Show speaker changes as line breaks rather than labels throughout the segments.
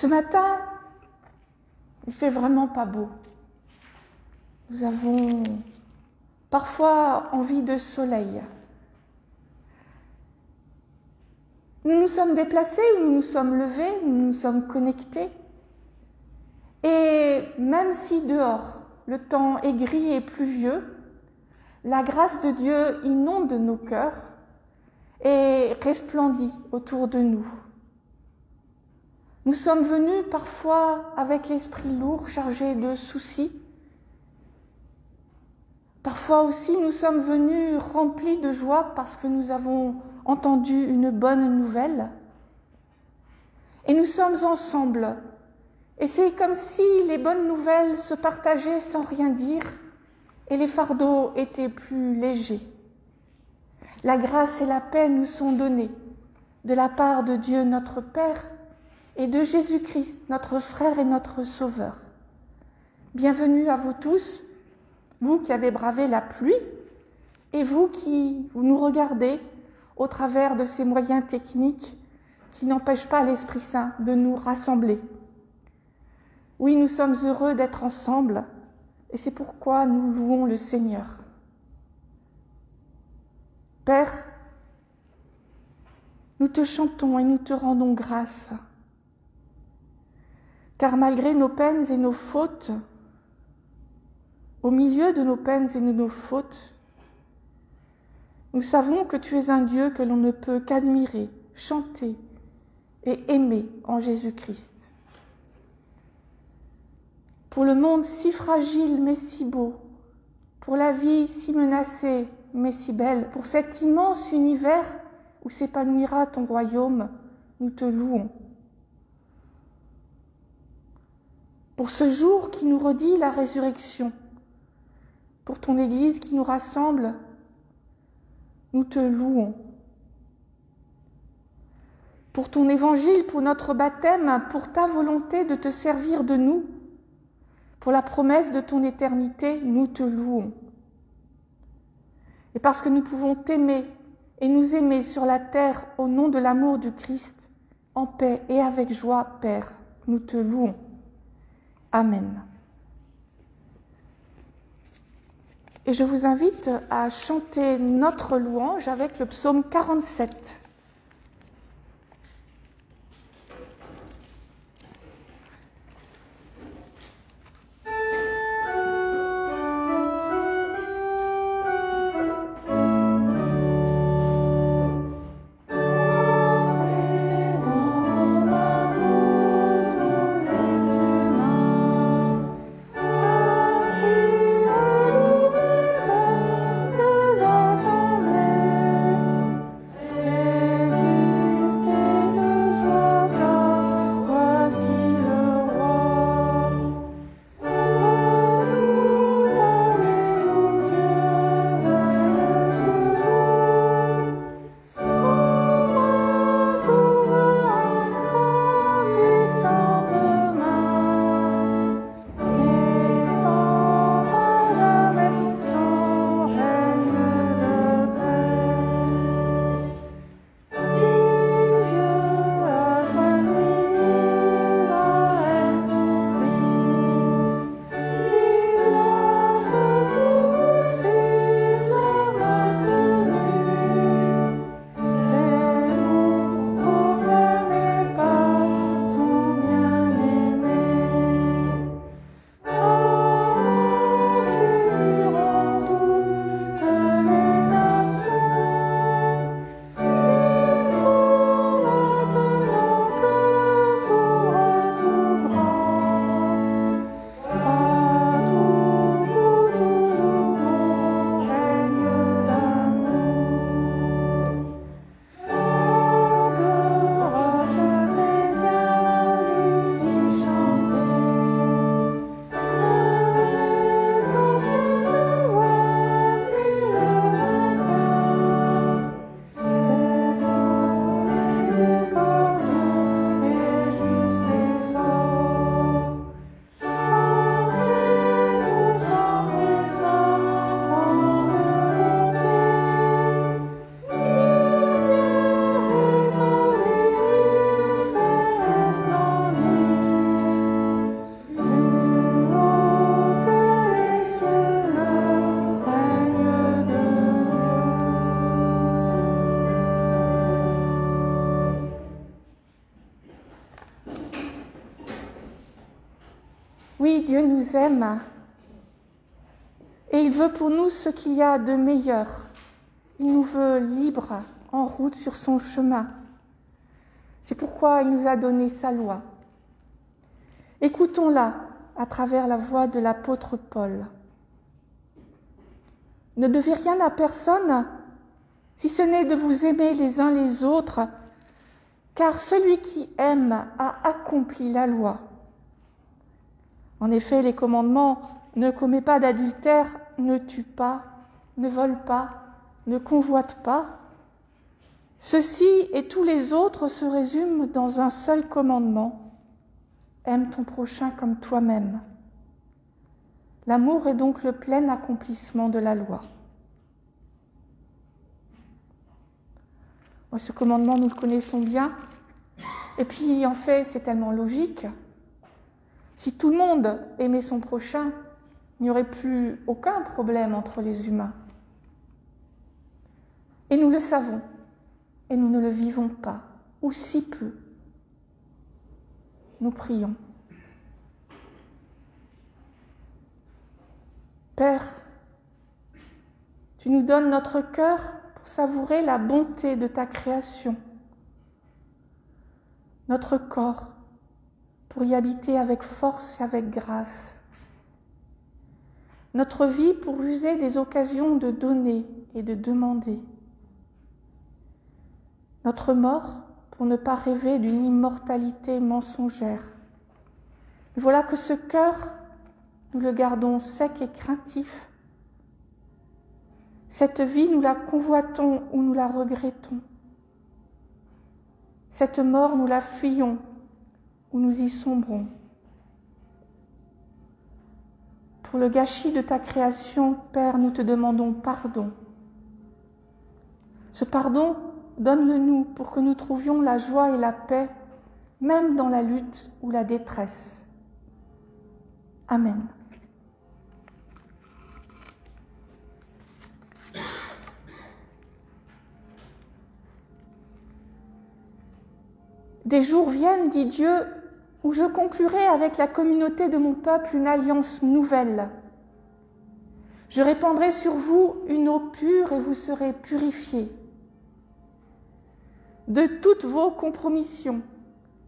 Ce matin, il fait vraiment pas beau. Nous avons parfois envie de soleil. Nous nous sommes déplacés, nous nous sommes levés, nous nous sommes connectés. Et même si dehors, le temps est gris et pluvieux, la grâce de Dieu inonde nos cœurs et resplendit autour de nous. Nous sommes venus parfois avec l'esprit lourd, chargé de soucis. Parfois aussi, nous sommes venus remplis de joie parce que nous avons entendu une bonne nouvelle. Et nous sommes ensemble. Et c'est comme si les bonnes nouvelles se partageaient sans rien dire et les fardeaux étaient plus légers. La grâce et la paix nous sont données de la part de Dieu notre Père et de Jésus-Christ, notre frère et notre Sauveur. Bienvenue à vous tous, vous qui avez bravé la pluie et vous qui nous regardez au travers de ces moyens techniques qui n'empêchent pas l'Esprit Saint de nous rassembler. Oui, nous sommes heureux d'être ensemble et c'est pourquoi nous louons le Seigneur. Père, nous te chantons et nous te rendons grâce, car malgré nos peines et nos fautes, au milieu de nos peines et de nos fautes, nous savons que tu es un Dieu que l'on ne peut qu'admirer, chanter et aimer en Jésus-Christ. Pour le monde si fragile mais si beau, pour la vie si menacée mais si belle, pour cet immense univers où s'épanouira ton royaume, nous te louons. Pour ce jour qui nous redit la résurrection, pour ton Église qui nous rassemble, nous te louons. Pour ton évangile, pour notre baptême, pour ta volonté de te servir de nous, pour la promesse de ton éternité, nous te louons. Et parce que nous pouvons t'aimer et nous aimer sur la terre au nom de l'amour du Christ, en paix et avec joie, Père, nous te louons. Amen. Et je vous invite à chanter notre louange avec le psaume 47.
Ensemble,
Oui, Dieu nous aime et il veut pour nous ce qu'il y a de meilleur. Il nous veut libres, en route sur son chemin. C'est pourquoi il nous a donné sa loi. Écoutons-la à travers la voix de l'apôtre Paul. Ne devez rien à personne, si ce n'est de vous aimer les uns les autres, car celui qui aime a accompli la loi. En effet, les commandements « ne commets pas d'adultère, ne tue pas, ne vole pas, ne convoite pas », ceci et tous les autres se résument dans un seul commandement : aime ton prochain comme toi-même. L'amour est donc le plein accomplissement de la loi. Ce commandement, nous le connaissons bien. Et puis, en fait, c'est tellement logique. Si tout le monde aimait son prochain, il n'y aurait plus aucun problème entre les humains. Et nous le savons, et nous ne le vivons pas, ou si peu. Nous prions. Père, tu nous donnes notre cœur pour savourer la bonté de ta création, notre corps pour y habiter avec force et avec grâce, notre vie pour user des occasions de donner et de demander, notre mort pour ne pas rêver d'une immortalité mensongère. Et voilà que ce cœur, nous le gardons sec et craintif. Cette vie, nous la convoitons ou nous la regrettons. Cette mort, nous la fuyons ou nous y sombrons. Pour le gâchis de ta création, Père, nous te demandons pardon. Ce pardon, donne-le-nous pour que nous trouvions la joie et la paix, même dans la lutte ou la détresse. Amen. Des jours viennent, dit Dieu, où je conclurai avec la communauté de mon peuple une alliance nouvelle. Je répandrai sur vous une eau pure et vous serez purifiés. De toutes vos compromissions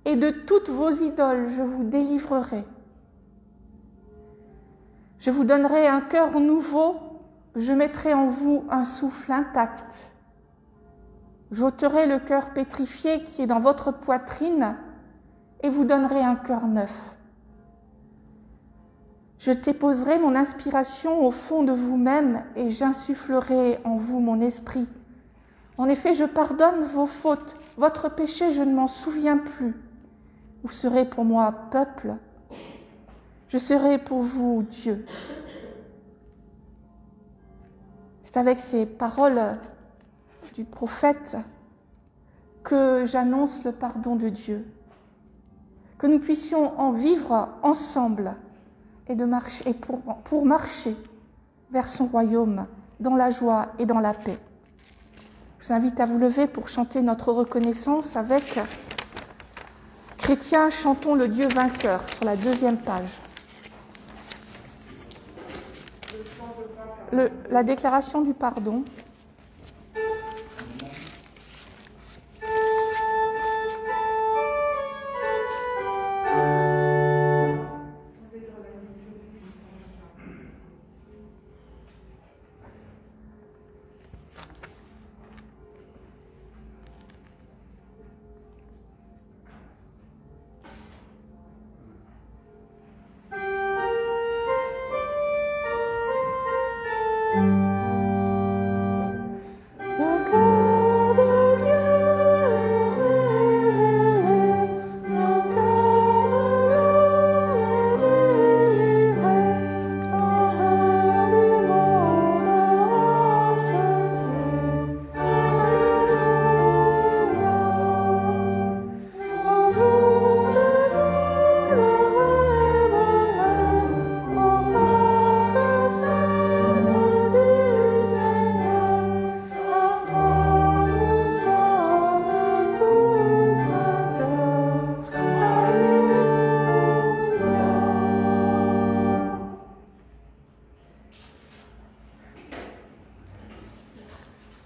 et de toutes vos idoles, je vous délivrerai. Je vous donnerai un cœur nouveau, je mettrai en vous un souffle intact. J'ôterai le cœur pétrifié qui est dans votre poitrine et vous donnerai un cœur neuf. Je déposerai mon inspiration au fond de vous-même et j'insufflerai en vous mon esprit. En effet, je pardonne vos fautes, votre péché, je ne m'en souviens plus. Vous serez pour moi peuple, je serai pour vous Dieu. C'est avec ces paroles du prophète que j'annonce le pardon de Dieu, que nous puissions en vivre ensemble et pour marcher vers son royaume dans la joie et dans la paix. Je vous invite à vous lever pour chanter notre reconnaissance avec Chrétiens, chantons le Dieu vainqueur sur la 2e page. La déclaration du pardon.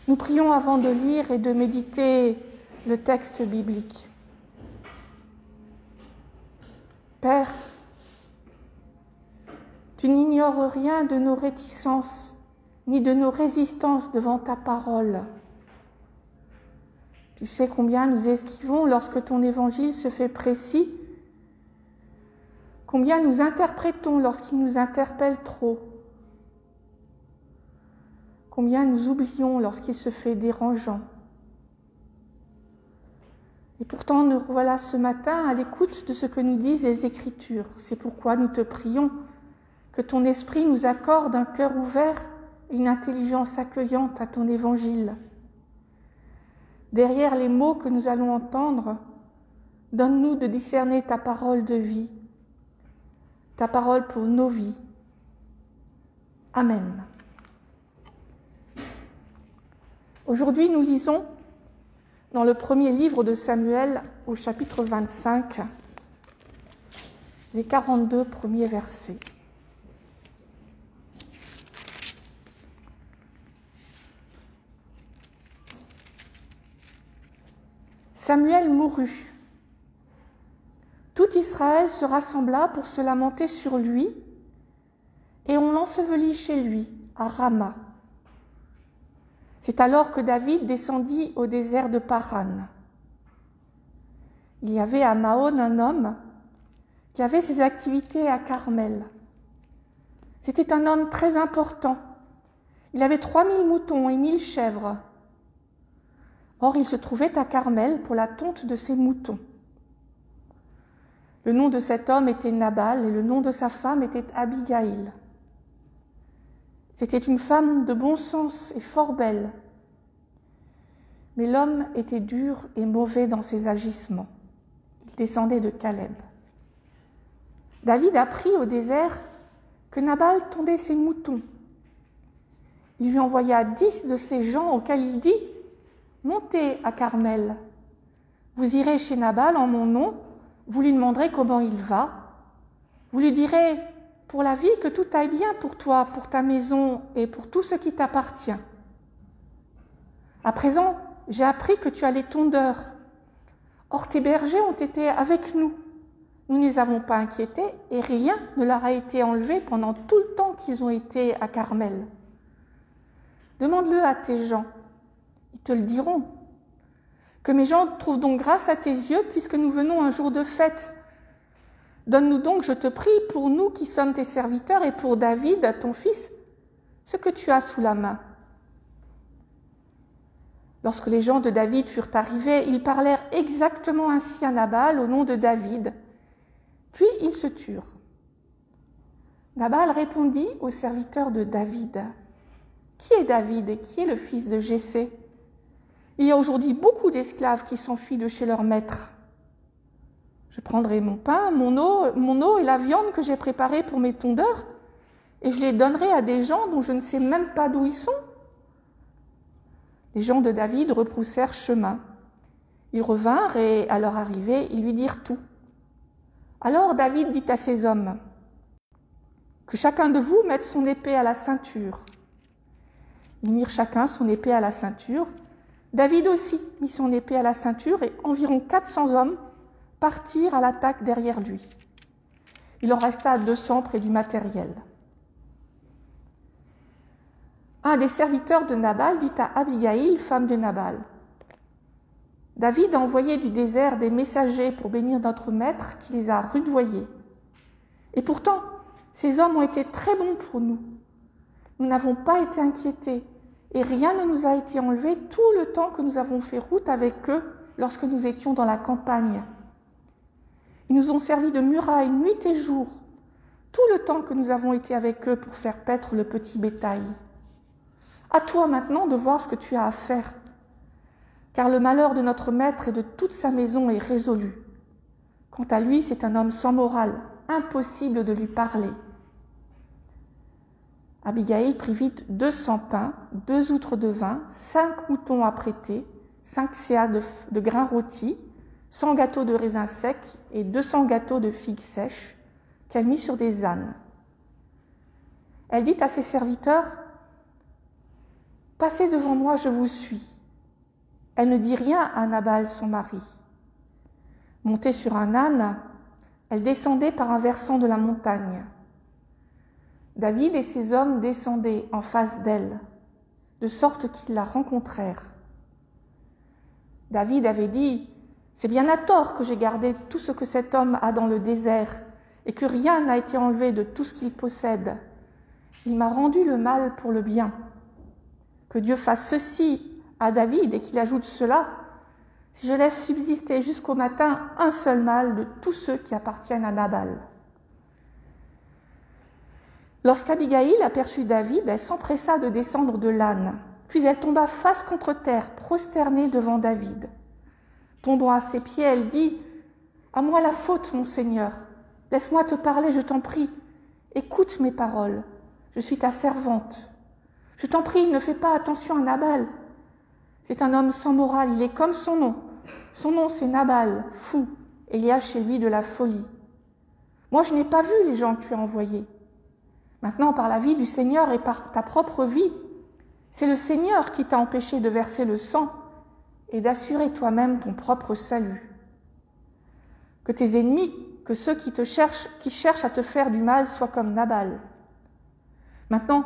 Nous prions avant de lire et de méditer le texte biblique. Père, tu n'ignores rien de nos réticences, ni de nos résistances devant ta parole. Tu sais combien nous esquivons lorsque ton évangile se fait précis, combien nous interprétons lorsqu'il nous interpelle trop, combien nous oublions lorsqu'il se fait dérangeant. Et pourtant, nous revoilà ce matin à l'écoute de ce que nous disent les Écritures. C'est pourquoi nous te prions que ton esprit nous accorde un cœur ouvert et une intelligence accueillante à ton évangile. Derrière les mots que nous allons entendre, donne-nous de discerner ta parole de vie, ta parole pour nos vies. Amen. Aujourd'hui, nous lisons dans le premier livre de Samuel, au chapitre 25, les 42 premiers versets. Samuel mourut. Tout Israël se rassembla pour se lamenter sur lui, et on l'ensevelit chez lui, à Rama. C'est alors que David descendit au désert de Paran. Il y avait à Maon un homme qui avait ses activités à Carmel. C'était un homme très important. Il avait 3000 moutons et 1000 chèvres. Or, il se trouvait à Carmel pour la tonte de ses moutons. Le nom de cet homme était Nabal et le nom de sa femme était Abigail. C'était une femme de bon sens et fort belle. Mais l'homme était dur et mauvais dans ses agissements. Il descendait de Caleb. David apprit au désert que Nabal tondait ses moutons. Il lui envoya 10 de ses gens auxquels il dit « Montez à Carmel. Vous irez chez Nabal en mon nom, vous lui demanderez comment il va. Vous lui direz pour la vie que tout aille bien pour toi, pour ta maison et pour tout ce qui t'appartient. À présent, j'ai appris que tu as les tondeurs. Or, tes bergers ont été avec nous. Nous ne les avons pas inquiétés et rien ne leur a été enlevé pendant tout le temps qu'ils ont été à Carmel. Demande-le à tes gens. Ils te le diront. Que mes gens trouvent donc grâce à tes yeux puisque nous venons un jour de fête. Donne-nous donc, je te prie, pour nous qui sommes tes serviteurs et pour David, ton fils, ce que tu as sous la main. » Lorsque les gens de David furent arrivés, ils parlèrent exactement ainsi à Nabal au nom de David. Puis ils se turent. Nabal répondit aux serviteurs de David. « Qui est David et qui est le fils de Jessé ? Il y a aujourd'hui beaucoup d'esclaves qui s'enfuient de chez leur maître. Je prendrai mon pain, mon eau et la viande que j'ai préparée pour mes tondeurs, et je les donnerai à des gens dont je ne sais même pas d'où ils sont. » Les gens de David rebroussèrent chemin. Ils revinrent et, à leur arrivée, ils lui dirent tout. Alors David dit à ses hommes, « Que chacun de vous mette son épée à la ceinture. » Ils mirent chacun son épée à la ceinture. David aussi mit son épée à la ceinture et environ 400 hommes partirent à l'attaque derrière lui. Il en resta 200 près du matériel. Un des serviteurs de Nabal dit à Abigail, femme de Nabal, « David a envoyé du désert des messagers pour bénir notre maître qui les a rudoyés. Et pourtant, ces hommes ont été très bons pour nous. Nous n'avons pas été inquiétés et rien ne nous a été enlevé tout le temps que nous avons fait route avec eux lorsque nous étions dans la campagne. Ils nous ont servi de muraille nuit et jour, tout le temps que nous avons été avec eux pour faire paître le petit bétail. À toi maintenant de voir ce que tu as à faire, car le malheur de notre maître et de toute sa maison est résolu. Quant à lui, c'est un homme sans morale, impossible de lui parler. » Abigail prit vite 200 pains, 2 outres de vin, 5 moutons à prêter, 5 séas de grains rôtis, 100 gâteaux de raisins secs et 200 gâteaux de figues sèches qu'elle mit sur des ânes. Elle dit à ses serviteurs, Passez devant moi, je vous suis. Elle ne dit rien à Nabal, son mari. Montée sur un âne, elle descendait par un versant de la montagne. David et ses hommes descendaient en face d'elle, de sorte qu'ils la rencontrèrent. David avait dit « C'est bien à tort que j'ai gardé tout ce que cet homme a dans le désert et que rien n'a été enlevé de tout ce qu'il possède. Il m'a rendu le mal pour le bien. Que Dieu fasse ceci à David et qu'il ajoute cela, si je laisse subsister jusqu'au matin un seul mal de tous ceux qui appartiennent à Nabal. » Lorsqu'Abigaïl aperçut David, elle s'empressa de descendre de l'âne, puis elle tomba face contre terre, prosternée devant David. Tombant à ses pieds, elle dit « À moi la faute, mon Seigneur. Laisse-moi te parler, je t'en prie. Écoute mes paroles. Je suis ta servante. Je t'en prie, ne fais pas attention à Nabal. C'est un homme sans morale, il est comme son nom. Son nom, c'est Nabal, fou, et il y a chez lui de la folie. Moi, je n'ai pas vu les gens que tu as envoyés. Maintenant, par la vie du Seigneur et par ta propre vie, c'est le Seigneur qui t'a empêché de verser le sang et d'assurer toi-même ton propre salut. Que tes ennemis, que ceux qui cherchent à te faire du mal soient comme Nabal. Maintenant,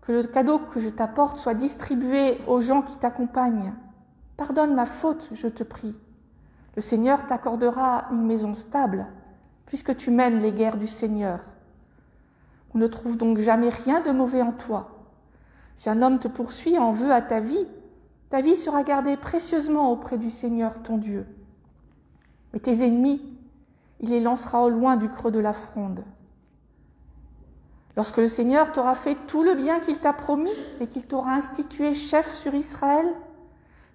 que le cadeau que je t'apporte soit distribué aux gens qui t'accompagnent. Pardonne ma faute, je te prie. Le Seigneur t'accordera une maison stable, puisque tu mènes les guerres du Seigneur. On ne trouve donc jamais rien de mauvais en toi. Si un homme te poursuit et en veut à ta vie sera gardée précieusement auprès du Seigneur ton Dieu. Mais tes ennemis, il les lancera au loin du creux de la fronde. Lorsque le Seigneur t'aura fait tout le bien qu'il t'a promis et qu'il t'aura institué chef sur Israël,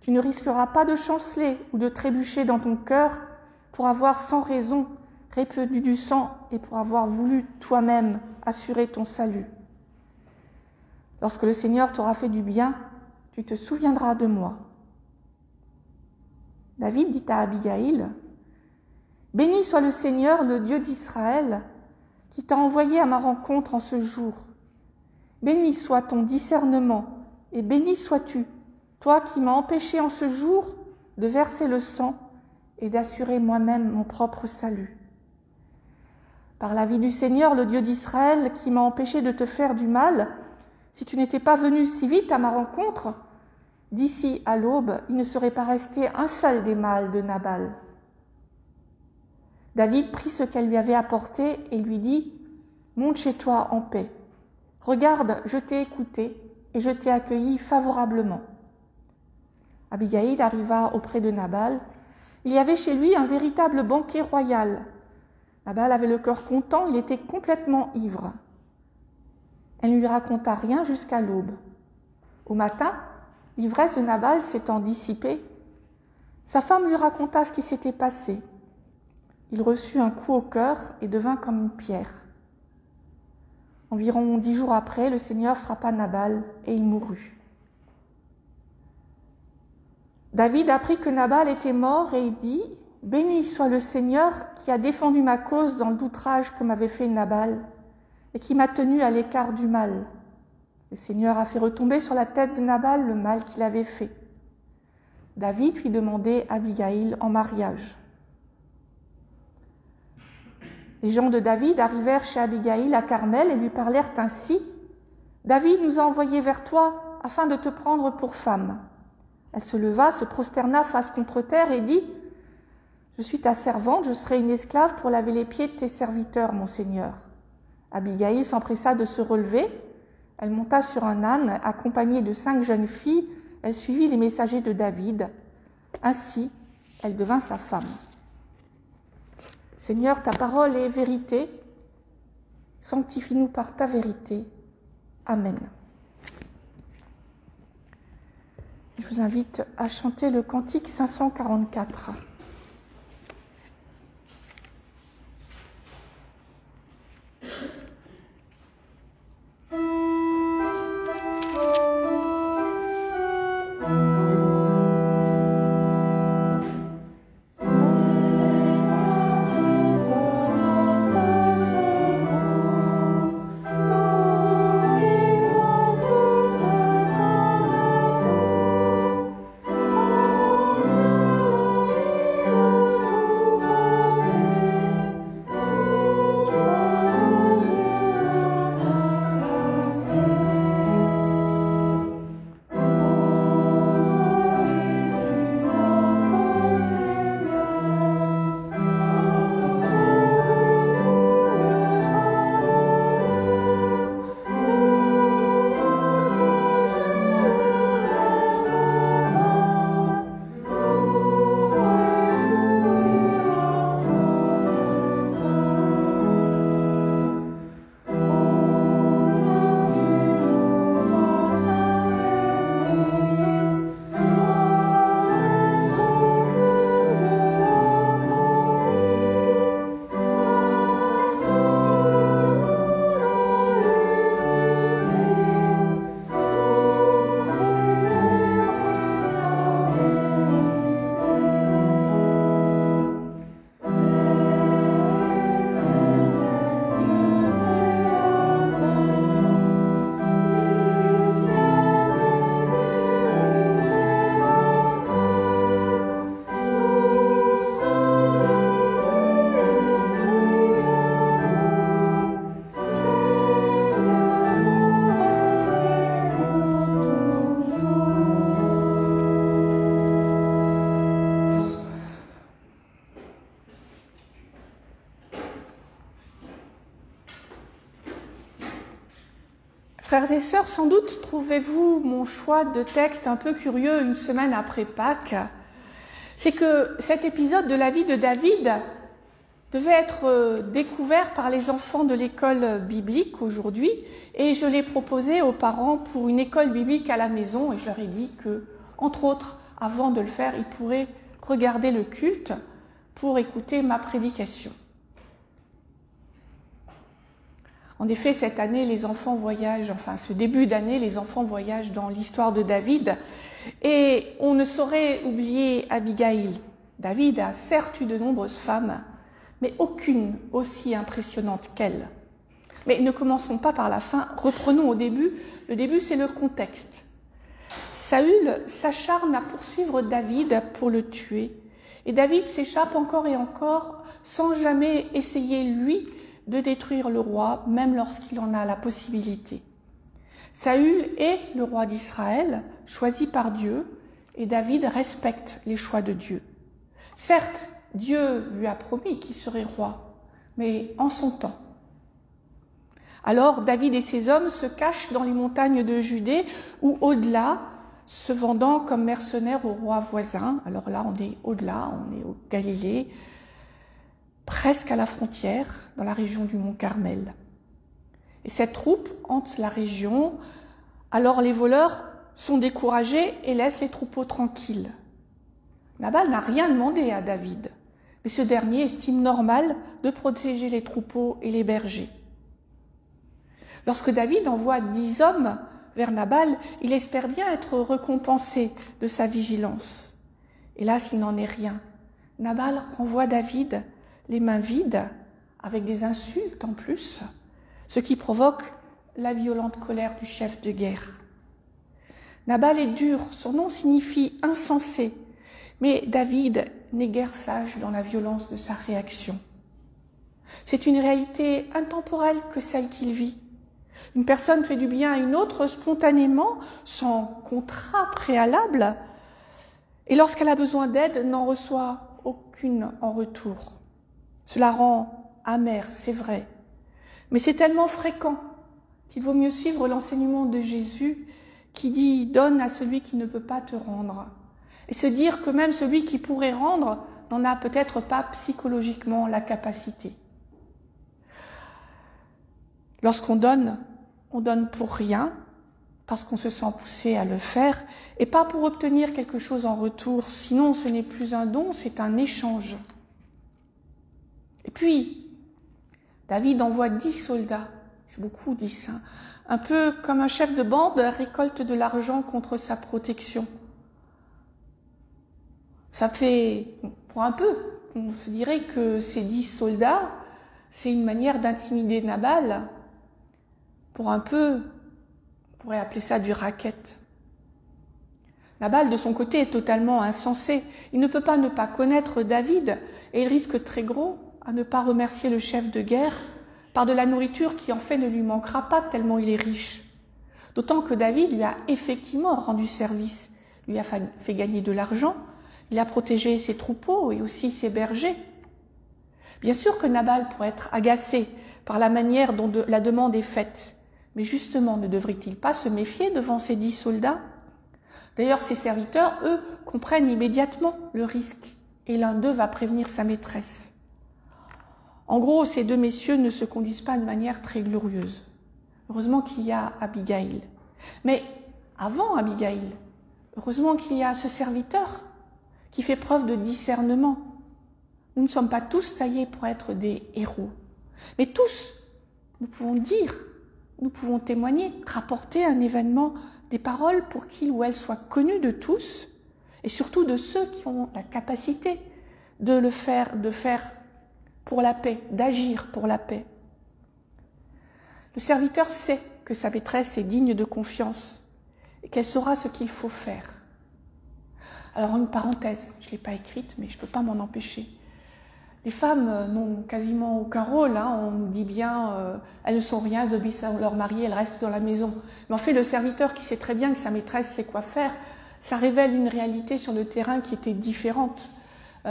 tu ne risqueras pas de chanceler ou de trébucher dans ton cœur pour avoir sans raison répandu du sang et pour avoir voulu toi-même assurer ton salut. Lorsque le Seigneur t'aura fait du bien, tu te souviendras de moi. David dit à Abigaïl, « Béni soit le Seigneur, le Dieu d'Israël, qui t'a envoyé à ma rencontre en ce jour. Béni soit ton discernement, et béni sois-tu, toi qui m'as empêché en ce jour de verser le sang et d'assurer moi-même mon propre salut. Par la vie du Seigneur, le Dieu d'Israël, qui m'a empêché de te faire du mal, si tu n'étais pas venu si vite à ma rencontre, d'ici à l'aube, il ne serait pas resté un seul des mâles de Nabal. » David prit ce qu'elle lui avait apporté et lui dit « Monte chez toi en paix. Regarde, je t'ai écouté et je t'ai accueilli favorablement. » Abigaïl arriva auprès de Nabal. Il y avait chez lui un véritable banquet royal. Nabal avait le cœur content, il était complètement ivre. Elle ne lui raconta rien jusqu'à l'aube. Au matin, l'ivresse de Nabal s'étant dissipée, sa femme lui raconta ce qui s'était passé. Il reçut un coup au cœur et devint comme une pierre. Environ 10 jours après, le Seigneur frappa Nabal et il mourut. David apprit que Nabal était mort et il dit « Béni soit le Seigneur qui a défendu ma cause dans l'outrage que m'avait fait Nabal et qui m'a tenu à l'écart du mal. Le Seigneur a fait retomber sur la tête de Nabal le mal qu'il avait fait. » David fit demander Abigaïl en mariage. Les gens de David arrivèrent chez Abigaïl à Carmel et lui parlèrent ainsi. « David nous a envoyés vers toi afin de te prendre pour femme. » Elle se leva, se prosterna face contre terre et dit « Je suis ta servante, je serai une esclave pour laver les pieds de tes serviteurs, mon Seigneur. » Abigaïl s'empressa de se relever. Elle monta sur un âne, accompagnée de 5 jeunes filles. Elle suivit les messagers de David. Ainsi, elle devint sa femme. Seigneur, ta parole est vérité. Sanctifie-nous par ta vérité. Amen. Je vous invite à chanter le cantique 544. Frères et sœurs, sans doute trouvez-vous mon choix de texte un peu curieux une semaine après Pâques. C'est que cet épisode de la vie de David devait être découvert par les enfants de l'école biblique aujourd'hui, et je l'ai proposé aux parents pour une école biblique à la maison, et je leur ai dit que, entre autres, avant de le faire, ils pourraient regarder le culte pour écouter ma prédication. En effet, cette année, les enfants voyagent, enfin ce début d'année, les enfants voyagent dans l'histoire de David, et on ne saurait oublier Abigail. David a certes eu de nombreuses femmes, mais aucune aussi impressionnante qu'elle. Mais ne commençons pas par la fin, reprenons au début. Le début, c'est le contexte. Saül s'acharne à poursuivre David pour le tuer, et David s'échappe encore et encore sans jamais essayer, lui, de détruire le roi, même lorsqu'il en a la possibilité. Saül est le roi d'Israël, choisi par Dieu, et David respecte les choix de Dieu. Certes, Dieu lui a promis qu'il serait roi, mais en son temps. Alors David et ses hommes se cachent dans les montagnes de Judée ou au-delà, se vendant comme mercenaires aux rois voisins. Alors là, on est au-delà, on est au Galilée, presque à la frontière, dans la région du mont Carmel. Et cette troupe hante la région, alors les voleurs sont découragés et laissent les troupeaux tranquilles. Nabal n'a rien demandé à David, mais ce dernier estime normal de protéger les troupeaux et les bergers. Lorsque David envoie 10 hommes vers Nabal, il espère bien être récompensé de sa vigilance. Hélas, il n'en est rien. Nabal renvoie David les mains vides, avec des insultes en plus, ce qui provoque la violente colère du chef de guerre. Nabal est dur, son nom signifie insensé, mais David n'est guère sage dans la violence de sa réaction. C'est une réalité intemporelle que celle qu'il vit. Une personne fait du bien à une autre spontanément, sans contrat préalable, et lorsqu'elle a besoin d'aide, n'en reçoit aucune en retour. Cela rend amer, c'est vrai, mais c'est tellement fréquent qu'il vaut mieux suivre l'enseignement de Jésus qui dit « donne à celui qui ne peut pas te rendre » et se dire que même celui qui pourrait rendre n'en a peut-être pas psychologiquement la capacité. Lorsqu'on donne, on donne pour rien, parce qu'on se sent poussé à le faire, et pas pour obtenir quelque chose en retour, sinon ce n'est plus un don, c'est un échange. Et puis, David envoie 10 soldats, c'est beaucoup 10, hein, un peu comme un chef de bande récolte de l'argent contre sa protection. Ça fait, pour un peu, on se dirait que ces 10 soldats, c'est une manière d'intimider Nabal. Pour un peu, on pourrait appeler ça du racket. Nabal, de son côté, est totalement insensé. Il ne peut pas ne pas connaître David et il risque très gros à ne pas remercier le chef de guerre par de la nourriture qui en fait ne lui manquera pas tellement il est riche. D'autant que David lui a effectivement rendu service, lui a fait gagner de l'argent, il a protégé ses troupeaux et aussi ses bergers. Bien sûr que Nabal pourrait être agacé par la manière dont la demande est faite, mais justement ne devrait-il pas se méfier devant ces 10 soldats? D'ailleurs, ses serviteurs, eux, comprennent immédiatement le risque et l'un d'eux va prévenir sa maîtresse. En gros, ces 2 messieurs ne se conduisent pas de manière très glorieuse. Heureusement qu'il y a Abigail. Mais avant Abigail, heureusement qu'il y a ce serviteur qui fait preuve de discernement. Nous ne sommes pas tous taillés pour être des héros. Mais tous, nous pouvons dire, nous pouvons témoigner, rapporter un événement, des paroles pour qu'il ou elle soit connu de tous, et surtout de ceux qui ont la capacité de faire pour la paix, d'agir pour la paix. Le serviteur sait que sa maîtresse est digne de confiance et qu'elle saura ce qu'il faut faire. Alors une parenthèse, je ne l'ai pas écrite, mais je ne peux pas m'en empêcher. Les femmes n'ont quasiment aucun rôle, hein. On nous dit bien, elles ne sont rien, elles obéissent à leur mari, elles restent dans la maison. Mais en fait, le serviteur qui sait très bien que sa maîtresse sait quoi faire, ça révèle une réalité sur le terrain qui était différente.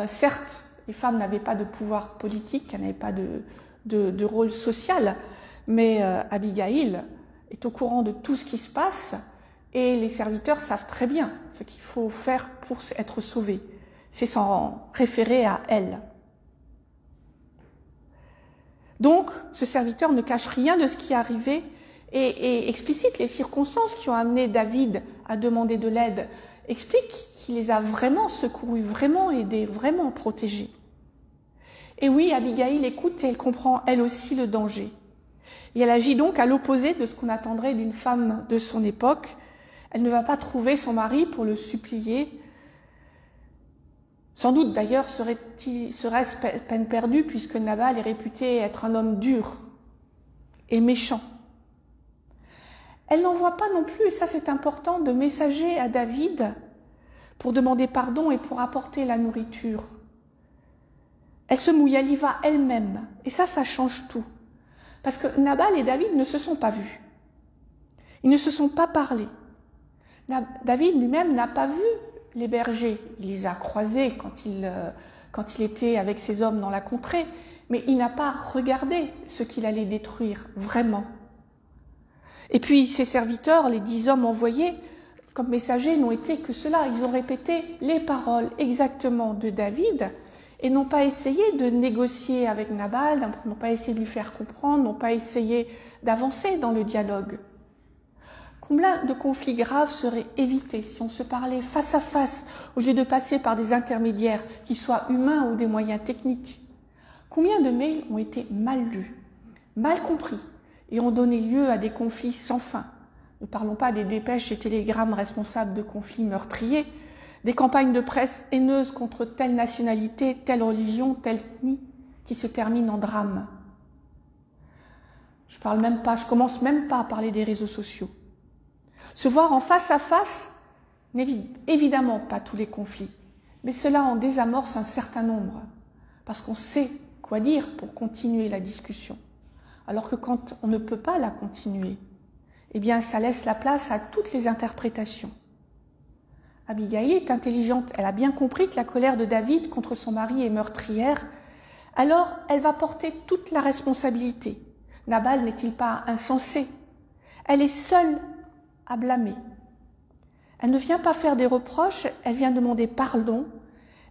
Certes, les femmes n'avaient pas de pouvoir politique, elles n'avaient pas de rôle social, mais Abigail est au courant de tout ce qui se passe et les serviteurs savent très bien ce qu'il faut faire pour être sauvés. C'est s'en référer à elle. Donc, ce serviteur ne cache rien de ce qui est arrivé et explicite les circonstances qui ont amené David à demander de l'aide, explique qu'il les a vraiment secourus, vraiment aidés, vraiment protégés. Et oui, Abigail écoute et elle comprend elle aussi le danger. Et elle agit donc à l'opposé de ce qu'on attendrait d'une femme de son époque. Elle ne va pas trouver son mari pour le supplier. Sans doute d'ailleurs serait-ce peine perdue puisque Nabal est réputé être un homme dur et méchant. Elle n'envoie pas non plus, et ça c'est important, de messager à David pour demander pardon et pour apporter la nourriture. Elle se mouille, elle y va elle-même. Et ça change tout. Parce que Nabal et David ne se sont pas vus. Ils ne se sont pas parlé. David lui-même n'a pas vu les bergers. Il les a croisés quand il était avec ses hommes dans la contrée. Mais il n'a pas regardé ce qu'il allait détruire, vraiment. Et puis ses serviteurs, les 10 hommes envoyés comme messagers, n'ont été que cela. Ils ont répété les paroles exactement de David et n'ont pas essayé de négocier avec Nabal, n'ont pas essayé de lui faire comprendre, n'ont pas essayé d'avancer dans le dialogue. Combien de conflits graves seraient évités si on se parlait face à face au lieu de passer par des intermédiaires, qu'ils soient humains ou des moyens techniques? Combien de mails ont été mal lus, mal compris et ont donné lieu à des conflits sans fin? Ne parlons pas des dépêches et télégrammes responsables de conflits meurtriers, des campagnes de presse haineuses contre telle nationalité, telle religion, telle ethnie, qui se terminent en drame. Je commence même pas à parler des réseaux sociaux. Se voir en face à face n'évite évidemment pas tous les conflits, mais cela en désamorce un certain nombre, parce qu'on sait quoi dire pour continuer la discussion. Alors que quand on ne peut pas la continuer, eh bien ça laisse la place à toutes les interprétations. Abigail est intelligente, elle a bien compris que la colère de David contre son mari est meurtrière, alors elle va porter toute la responsabilité. Nabal n'est-il pas insensé? Elle est seule à blâmer. Elle ne vient pas faire des reproches, elle vient demander pardon,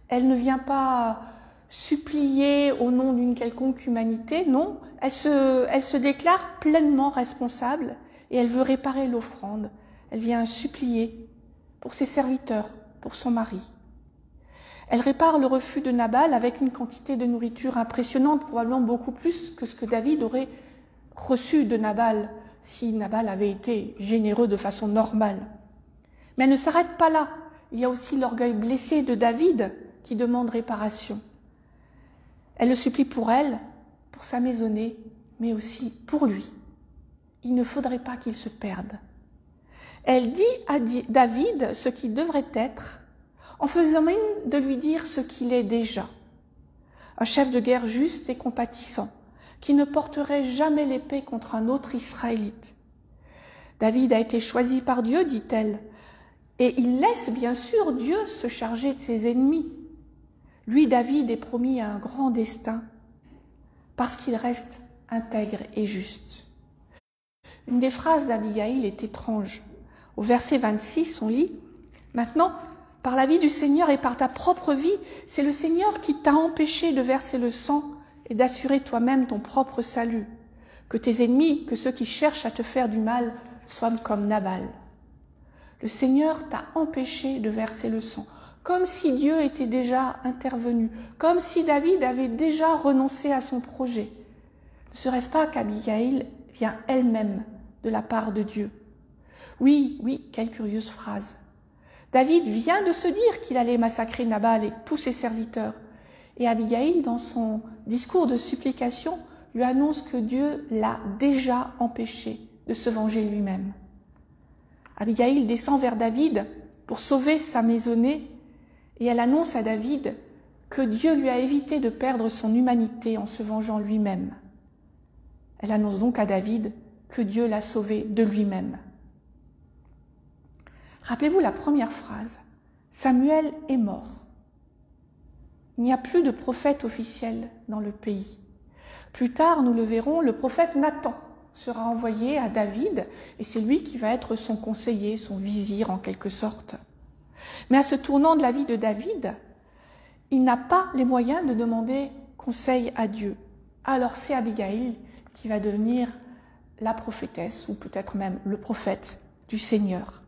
elle ne vient pas supplier au nom d'une quelconque humanité, non, elle se déclare pleinement responsable et elle veut réparer l'offrande, elle vient supplier pour ses serviteurs, pour son mari. Elle répare le refus de Nabal avec une quantité de nourriture impressionnante, probablement beaucoup plus que ce que David aurait reçu de Nabal si Nabal avait été généreux de façon normale. Mais elle ne s'arrête pas là. Il y a aussi l'orgueil blessé de David qui demande réparation. Elle le supplie pour elle, pour sa maisonnée, mais aussi pour lui. Il ne faudrait pas qu'il se perde. Elle dit à David ce qu'il devrait être, en faisant mine de lui dire ce qu'il est déjà. Un chef de guerre juste et compatissant, qui ne porterait jamais l'épée contre un autre Israélite. David a été choisi par Dieu, dit-elle, et il laisse bien sûr Dieu se charger de ses ennemis. Lui, David, est promis à un grand destin, parce qu'il reste intègre et juste. Une des phrases d'Abigail est étrange. Au verset 26, on lit « Maintenant, par la vie du Seigneur et par ta propre vie, c'est le Seigneur qui t'a empêché de verser le sang et d'assurer toi-même ton propre salut. Que tes ennemis, que ceux qui cherchent à te faire du mal, soient comme Nabal. Le Seigneur t'a empêché de verser le sang, comme si Dieu était déjà intervenu, comme si David avait déjà renoncé à son projet. Ne serait-ce pas qu'Abigail vient elle-même de la part de Dieu? Oui, quelle curieuse phrase. David vient de se dire qu'il allait massacrer Nabal et tous ses serviteurs. Et Abigail, dans son discours de supplication, lui annonce que Dieu l'a déjà empêché de se venger lui-même. Abigail descend vers David pour sauver sa maisonnée et elle annonce à David que Dieu lui a évité de perdre son humanité en se vengeant lui-même. Elle annonce donc à David que Dieu l'a sauvé de lui-même. Rappelez-vous la première phrase. Samuel est mort. Il n'y a plus de prophète officiel dans le pays. Plus tard, nous le verrons, le prophète Nathan sera envoyé à David, et c'est lui qui va être son conseiller, son vizir en quelque sorte. Mais à ce tournant de la vie de David, il n'a pas les moyens de demander conseil à Dieu. Alors c'est Abigail qui va devenir la prophétesse, ou peut-être même le prophète du Seigneur.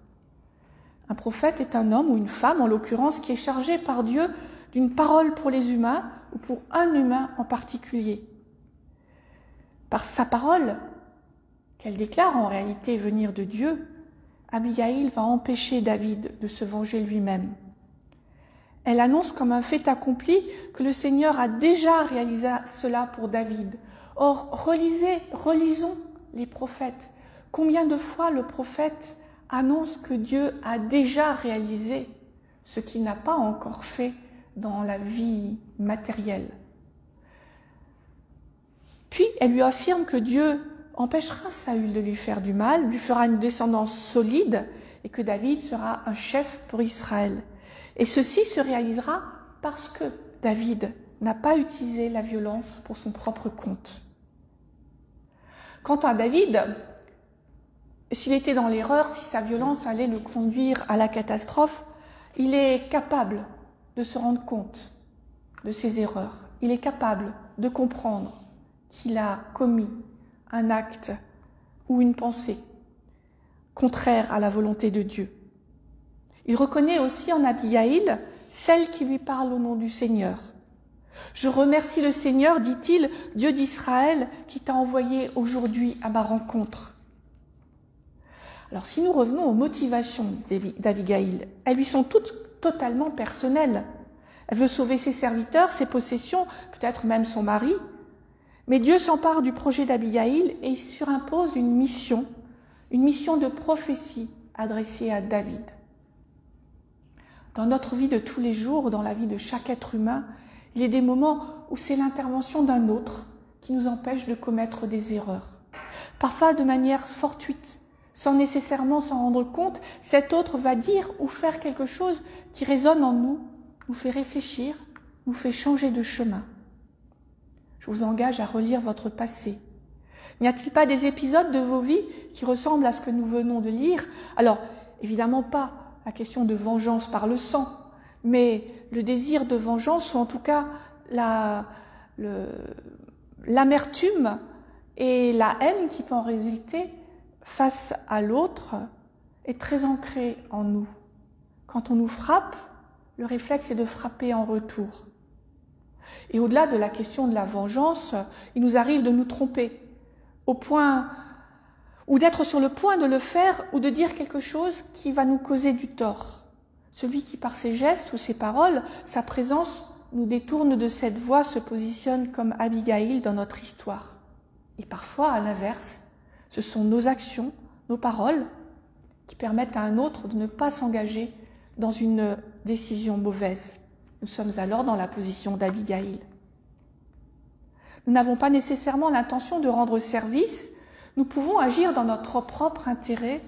Un prophète est un homme ou une femme, en l'occurrence, qui est chargé par Dieu d'une parole pour les humains, ou pour un humain en particulier. Par sa parole, qu'elle déclare en réalité venir de Dieu, Abigail va empêcher David de se venger lui-même. Elle annonce comme un fait accompli que le Seigneur a déjà réalisé cela pour David. Or, relisons les prophètes. Combien de fois le prophète annonce que Dieu a déjà réalisé ce qu'il n'a pas encore fait dans la vie matérielle. Puis, elle lui affirme que Dieu empêchera Saül de lui faire du mal, lui fera une descendance solide et que David sera un chef pour Israël. Et ceci se réalisera parce que David n'a pas utilisé la violence pour son propre compte. Quant à David, s'il était dans l'erreur, si sa violence allait le conduire à la catastrophe, il est capable de se rendre compte de ses erreurs. Il est capable de comprendre qu'il a commis un acte ou une pensée contraire à la volonté de Dieu. Il reconnaît aussi en Abigail celle qui lui parle au nom du Seigneur. « Je remercie le Seigneur, dit-il, Dieu d'Israël, qui t'a envoyé aujourd'hui à ma rencontre. » Alors si nous revenons aux motivations d'Abigail, elles lui sont toutes totalement personnelles. Elle veut sauver ses serviteurs, ses possessions, peut-être même son mari. Mais Dieu s'empare du projet d'Abigail et surimpose une mission de prophétie adressée à David. Dans notre vie de tous les jours, dans la vie de chaque être humain, il y a des moments où c'est l'intervention d'un autre qui nous empêche de commettre des erreurs. Parfois de manière fortuite, sans nécessairement s'en rendre compte, cet autre va dire ou faire quelque chose qui résonne en nous fait réfléchir, nous fait changer de chemin. Je vous engage à relire votre passé. N'y a-t-il pas des épisodes de vos vies qui ressemblent à ce que nous venons de lire? Alors, évidemment pas la question de vengeance par le sang, mais le désir de vengeance, ou en tout cas l'amertume et la haine qui peut en résulter face à l'autre est très ancrée en nous. Quand on nous frappe, le réflexe est de frapper en retour. Et au-delà de la question de la vengeance, il nous arrive de nous tromper, au point, ou d'être sur le point de le faire, ou de dire quelque chose qui va nous causer du tort. Celui qui, par ses gestes ou ses paroles, sa présence, nous détourne de cette voie, se positionne comme Abigail dans notre histoire. Et parfois, à l'inverse, ce sont nos actions, nos paroles, qui permettent à un autre de ne pas s'engager dans une décision mauvaise. Nous sommes alors dans la position d'Abigail. Nous n'avons pas nécessairement l'intention de rendre service, nous pouvons agir dans notre propre intérêt,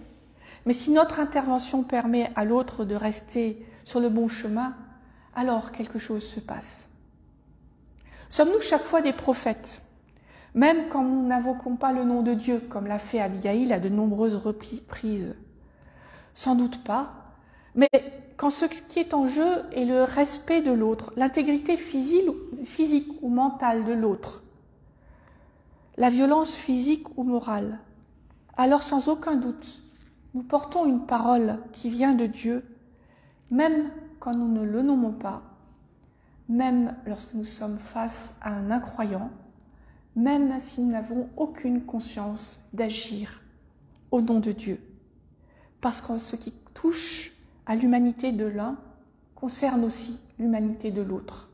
mais si notre intervention permet à l'autre de rester sur le bon chemin, alors quelque chose se passe. Sommes-nous chaque fois des prophètes, même quand nous n'invoquons pas le nom de Dieu, comme l'a fait Abigail à de nombreuses reprises? Sans doute pas, mais quand ce qui est en jeu est le respect de l'autre, l'intégrité physique ou mentale de l'autre, la violence physique ou morale, alors sans aucun doute, nous portons une parole qui vient de Dieu, même quand nous ne le nommons pas, même lorsque nous sommes face à un incroyant, même si nous n'avons aucune conscience d'agir au nom de Dieu. Parce que ce qui touche à l'humanité de l'un concerne aussi l'humanité de l'autre.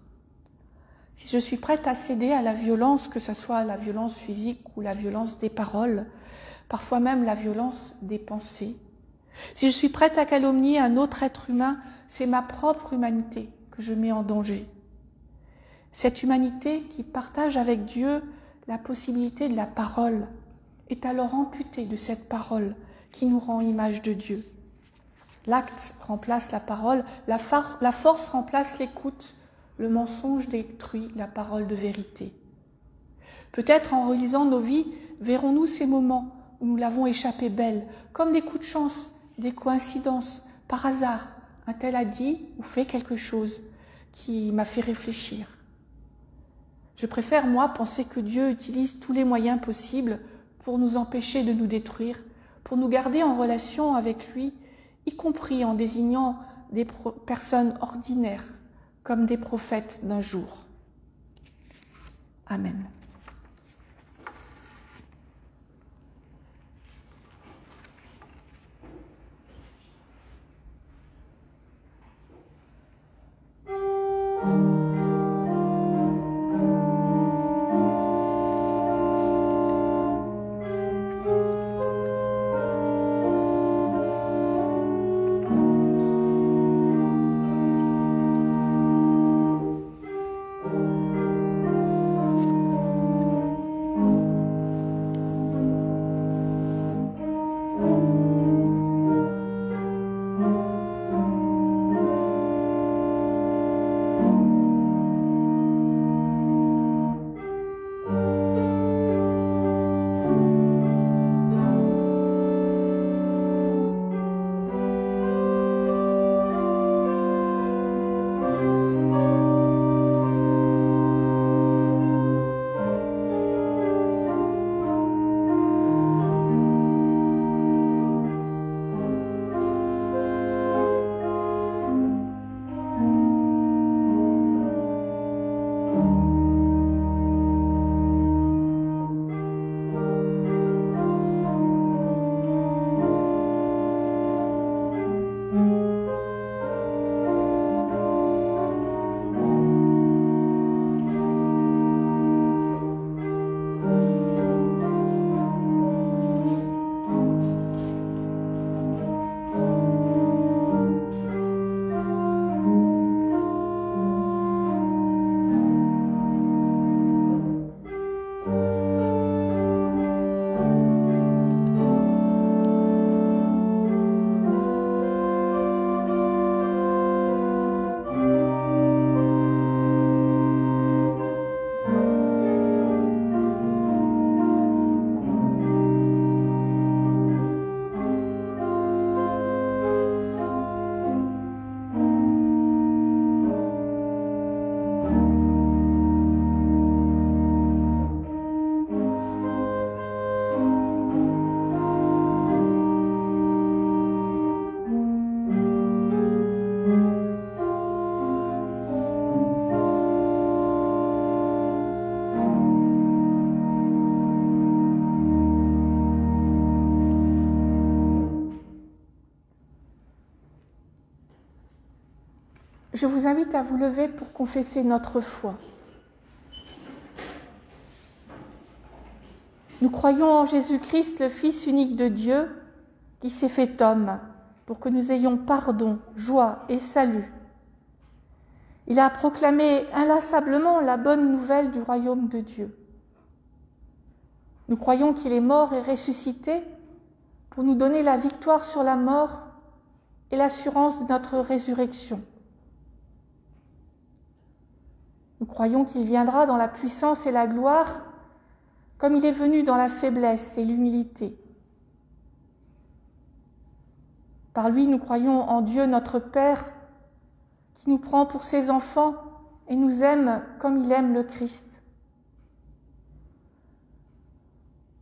Si je suis prête à céder à la violence, que ce soit la violence physique ou la violence des paroles, parfois même la violence des pensées, si je suis prête à calomnier un autre être humain, c'est ma propre humanité que je mets en danger. Cette humanité qui partage avec Dieu la possibilité de la parole est alors amputée de cette parole qui nous rend image de Dieu. L'acte remplace la parole, la force remplace l'écoute, le mensonge détruit la parole de vérité. Peut-être en relisant nos vies, verrons-nous ces moments où nous l'avons échappé belle, comme des coups de chance, des coïncidences, par hasard. Un tel a dit ou fait quelque chose qui m'a fait réfléchir. Je préfère, moi, penser que Dieu utilise tous les moyens possibles pour nous empêcher de nous détruire, pour nous garder en relation avec lui, y compris en désignant des personnes ordinaires comme des prophètes d'un jour. Amen. Je vous invite à vous lever pour confesser notre foi. Nous croyons en Jésus-Christ, le Fils unique de Dieu, qui s'est fait homme, pour que nous ayons pardon, joie et salut. Il a proclamé inlassablement la bonne nouvelle du royaume de Dieu. Nous croyons qu'il est mort et ressuscité pour nous donner la victoire sur la mort et l'assurance de notre résurrection. Nous croyons qu'il viendra dans la puissance et la gloire, comme il est venu dans la faiblesse et l'humilité. Par lui, nous croyons en Dieu notre Père, qui nous prend pour ses enfants et nous aime comme il aime le Christ.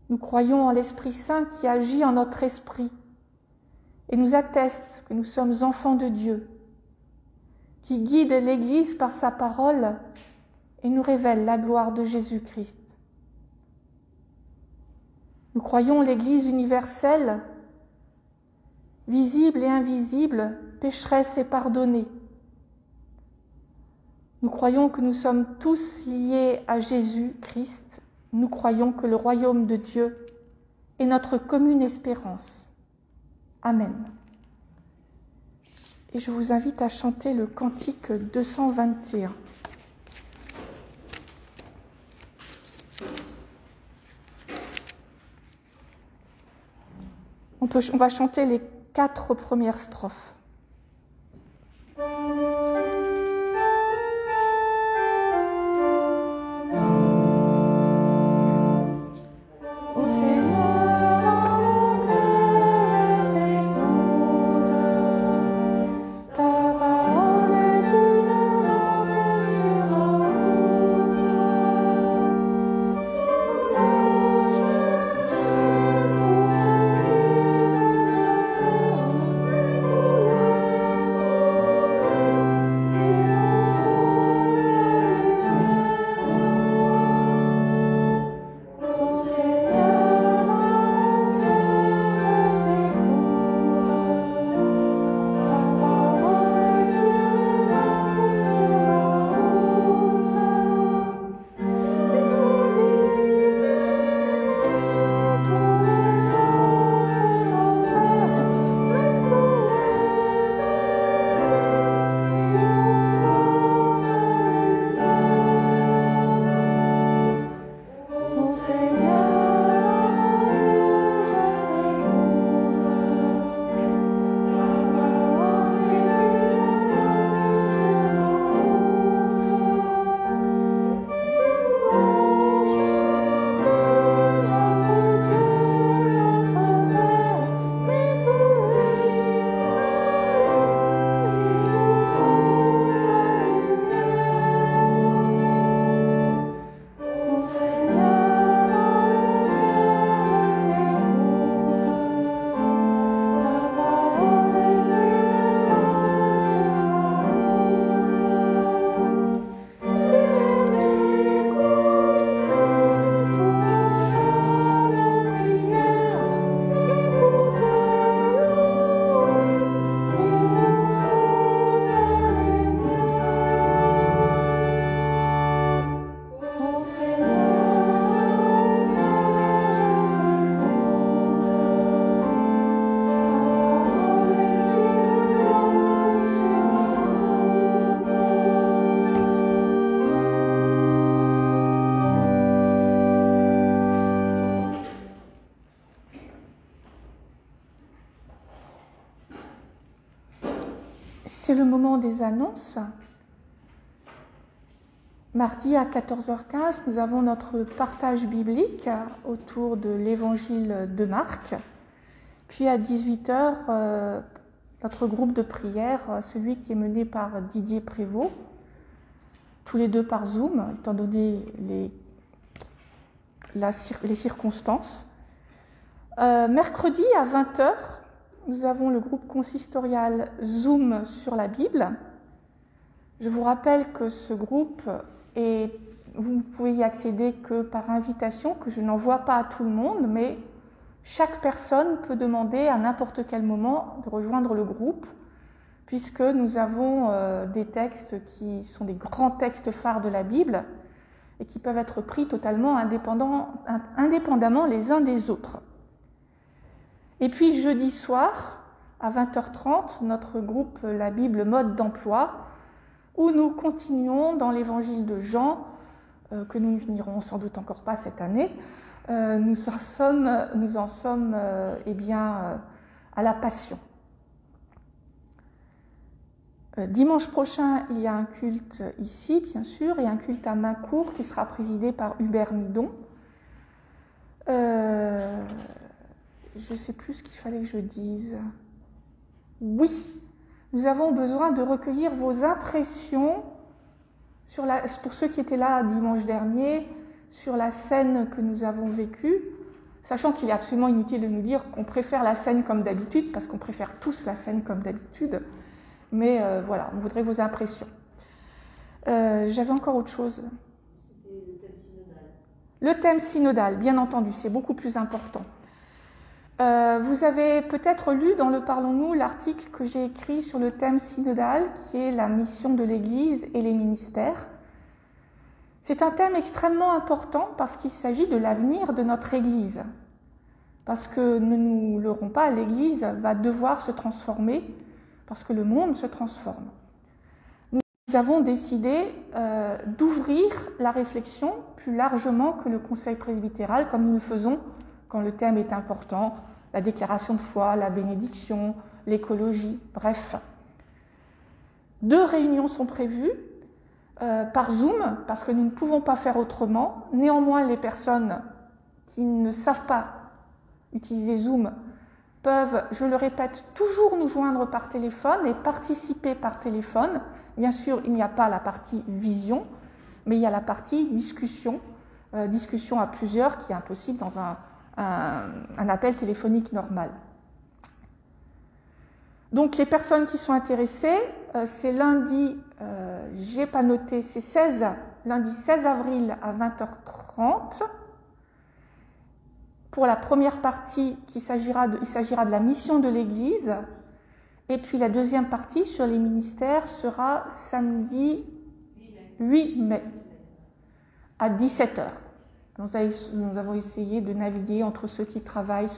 Nous croyons en l'Esprit Saint qui agit en notre esprit et nous atteste que nous sommes enfants de Dieu, qui guide l'Église par sa parole et nous révèle la gloire de Jésus-Christ. Nous croyons l'Église universelle, visible et invisible, pécheresse et pardonnée. Nous croyons que nous sommes tous liés à Jésus-Christ. Nous croyons que le royaume de Dieu est notre commune espérance. Amen. Et je vous invite à chanter le cantique 221. On va chanter les 4 premières strophes. c'est le moment des annonces. Mardi à 14h15, nous avons notre partage biblique autour de l'évangile de Marc. Puis à 18h, notre groupe de prière, celui qui est mené par Didier Prévost, tous les deux par Zoom, étant donné les circonstances. Mercredi à 20h, nous avons le groupe consistorial Zoom sur la Bible. Je vous rappelle que ce groupe vous ne pouvez y accéder que par invitation, que je n'envoie pas à tout le monde, mais chaque personne peut demander à n'importe quel moment de rejoindre le groupe, puisque nous avons des textes qui sont des grands textes phares de la Bible et qui peuvent être pris totalement indépendamment les uns des autres. Et puis jeudi soir, à 20h30, notre groupe La Bible mode d'emploi, où nous continuons dans l'évangile de Jean, que nous ne finirons sans doute encore pas cette année. Nous en sommes à la Passion. Dimanche prochain, il y a un culte ici, bien sûr, et un culte à Maincourt qui sera présidé par Hubert Midon. Je ne sais plus ce qu'il fallait que je dise. Oui, nous avons besoin de recueillir vos impressions pour ceux qui étaient là dimanche dernier, sur la scène que nous avons vécue, sachant qu'il est absolument inutile de nous dire qu'on préfère la scène comme d'habitude, parce qu'on préfère tous la scène comme d'habitude. Mais voilà, on voudrait vos impressions. J'avais encore autre chose.
C'était le thème synodal.
Le thème synodal, bien entendu, c'est beaucoup plus important. Vous avez peut-être lu dans le Parlons-nous l'article que j'ai écrit sur le thème synodal, qui est la mission de l'Église et les ministères. C'est un thème extrêmement important parce qu'il s'agit de l'avenir de notre Église. Parce que, ne nous leurrons pas, l'Église va devoir se transformer parce que le monde se transforme. Nous avons décidé d'ouvrir la réflexion plus largement que le Conseil presbytéral, comme nous le faisons quand le thème est important, la déclaration de foi, la bénédiction, l'écologie, bref. 2 réunions sont prévues par Zoom, parce que nous ne pouvons pas faire autrement. Néanmoins, les personnes qui ne savent pas utiliser Zoom peuvent, je le répète, toujours nous joindre par téléphone et participer par téléphone. Bien sûr, il n'y a pas la partie vision, mais il y a la partie discussion, discussion à plusieurs qui est impossible dans un appel téléphonique normal. Donc les personnes qui sont intéressées, c'est lundi, j'ai pas noté, c'est lundi 16 avril à 20h30. Pour la première partie, il s'agira de la mission de l'Église. Et puis la deuxième partie sur les ministères sera samedi 8 mai à 17h. Nous avons essayé de naviguer entre ceux qui travaillent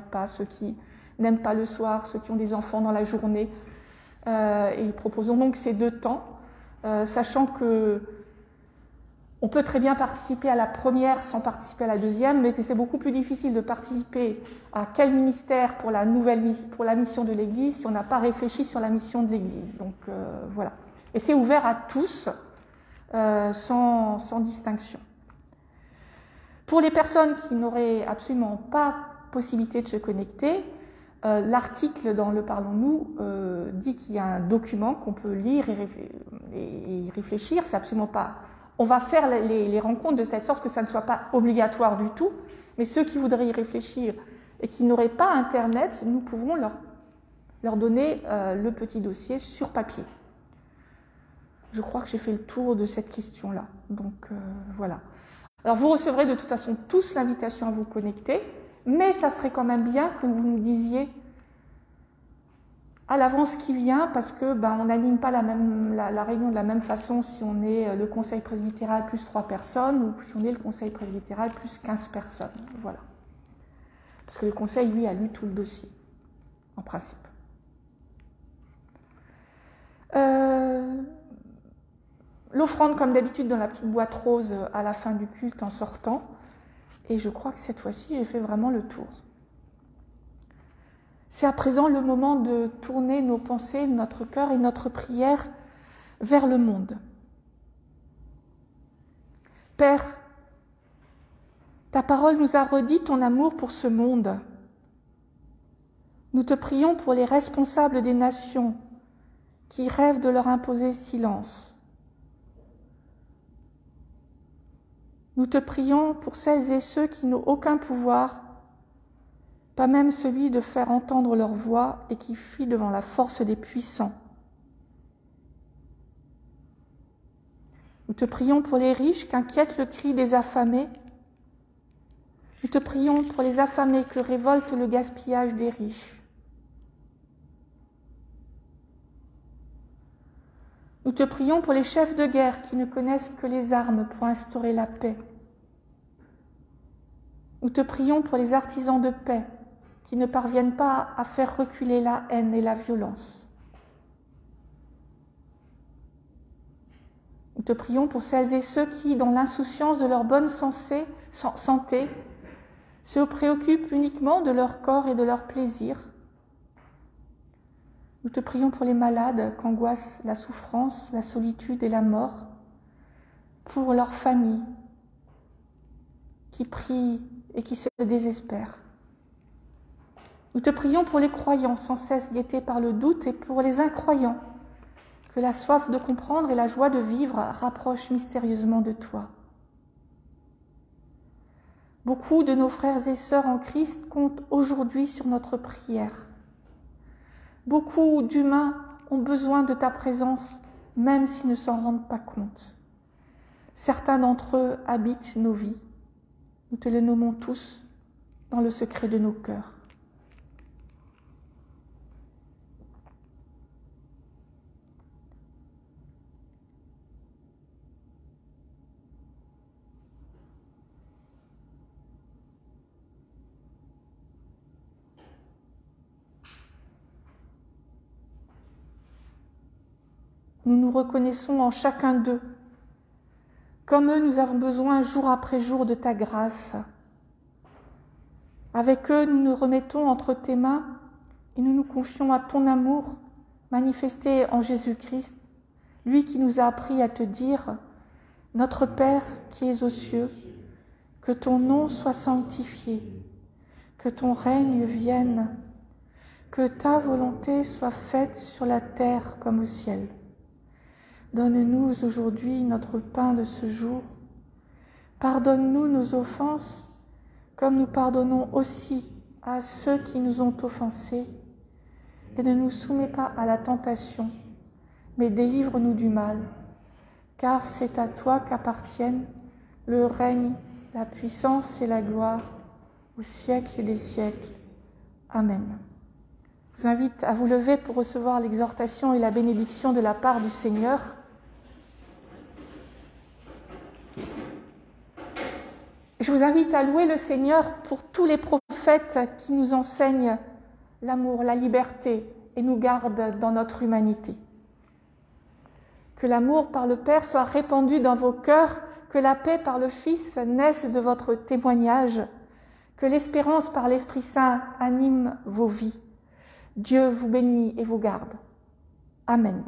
pas, ceux qui n'aiment pas le soir, ceux qui ont des enfants dans la journée. Et proposons donc ces 2 temps, sachant que on peut très bien participer à la première sans participer à la deuxième, mais que c'est beaucoup plus difficile de participer à quel ministère pour la mission de l'Église si on n'a pas réfléchi sur la mission de l'Église. Donc voilà. Et c'est ouvert à tous, sans distinction. Pour les personnes qui n'auraient absolument pas possibilité de se connecter, l'article dans le Parlons-nous dit qu'il y a un document qu'on peut lire et y réfléchir. C'est absolument pas. On va faire les rencontres de telle sorte que ça ne soit pas obligatoire du tout, mais ceux qui voudraient y réfléchir et qui n'auraient pas Internet, nous pouvons leur donner le petit dossier sur papier. Je crois que j'ai fait le tour de cette question-là. Donc voilà. Alors vous recevrez de toute façon tous l'invitation à vous connecter, mais ça serait quand même bien que vous nous disiez à l'avance qui vient, parce que on n'anime pas la réunion de la même façon si on est le conseil presbytéral plus 3 personnes ou si on est le conseil presbytéral plus 15 personnes. Voilà. Parce que le conseil, lui, a lu tout le dossier, en principe. L'offrande, comme d'habitude, dans la petite boîte rose à la fin du culte en sortant. Et je crois que cette fois-ci, j'ai fait vraiment le tour. C'est à présent le moment de tourner nos pensées, notre cœur et notre prière vers le monde. Père, ta parole nous a redit ton amour pour ce monde. Nous te prions pour les responsables des nations qui rêvent de leur imposer silence. Nous te prions pour celles et ceux qui n'ont aucun pouvoir, pas même celui de faire entendre leur voix et qui fuient devant la force des puissants. Nous te prions pour les riches qu'inquiète le cri des affamés. Nous te prions pour les affamés que révolte le gaspillage des riches. Nous te prions pour les chefs de guerre qui ne connaissent que les armes pour instaurer la paix. Nous te prions pour les artisans de paix qui ne parviennent pas à faire reculer la haine et la violence. Nous te prions pour celles et ceux qui, dans l'insouciance de leur bonne santé, se préoccupent uniquement de leur corps et de leur plaisir. Nous te prions pour les malades qu'angoissent la souffrance, la solitude et la mort, pour leurs familles qui prient et qui se désespèrent. Nous te prions pour les croyants sans cesse guettés par le doute et pour les incroyants que la soif de comprendre et la joie de vivre rapprochent mystérieusement de toi. Beaucoup de nos frères et sœurs en Christ comptent aujourd'hui sur notre prière. Beaucoup d'humains ont besoin de ta présence, même s'ils ne s'en rendent pas compte. Certains d'entre eux habitent nos vies. Nous te les nommons tous dans le secret de nos cœurs. Nous nous reconnaissons en chacun d'eux. Comme eux, nous avons besoin jour après jour de ta grâce. Avec eux, nous nous remettons entre tes mains et nous nous confions à ton amour manifesté en Jésus-Christ, lui qui nous a appris à te dire « Notre Père qui es aux cieux, que ton nom soit sanctifié, que ton règne vienne, que ta volonté soit faite sur la terre comme au ciel. Donne-nous aujourd'hui notre pain de ce jour. Pardonne-nous nos offenses, comme nous pardonnons aussi à ceux qui nous ont offensés. Et ne nous soumets pas à la tentation, mais délivre-nous du mal. Car c'est à toi qu'appartiennent le règne, la puissance et la gloire au siècle des siècles. Amen. Je vous invite à vous lever pour recevoir l'exhortation et la bénédiction de la part du Seigneur. Je vous invite à louer le Seigneur pour tous les prophètes qui nous enseignent l'amour, la liberté et nous gardent dans notre humanité. Que l'amour par le Père soit répandu dans vos cœurs, que la paix par le Fils naisse de votre témoignage, que l'espérance par l'Esprit Saint anime vos vies. Dieu vous bénit et vous garde. Amen.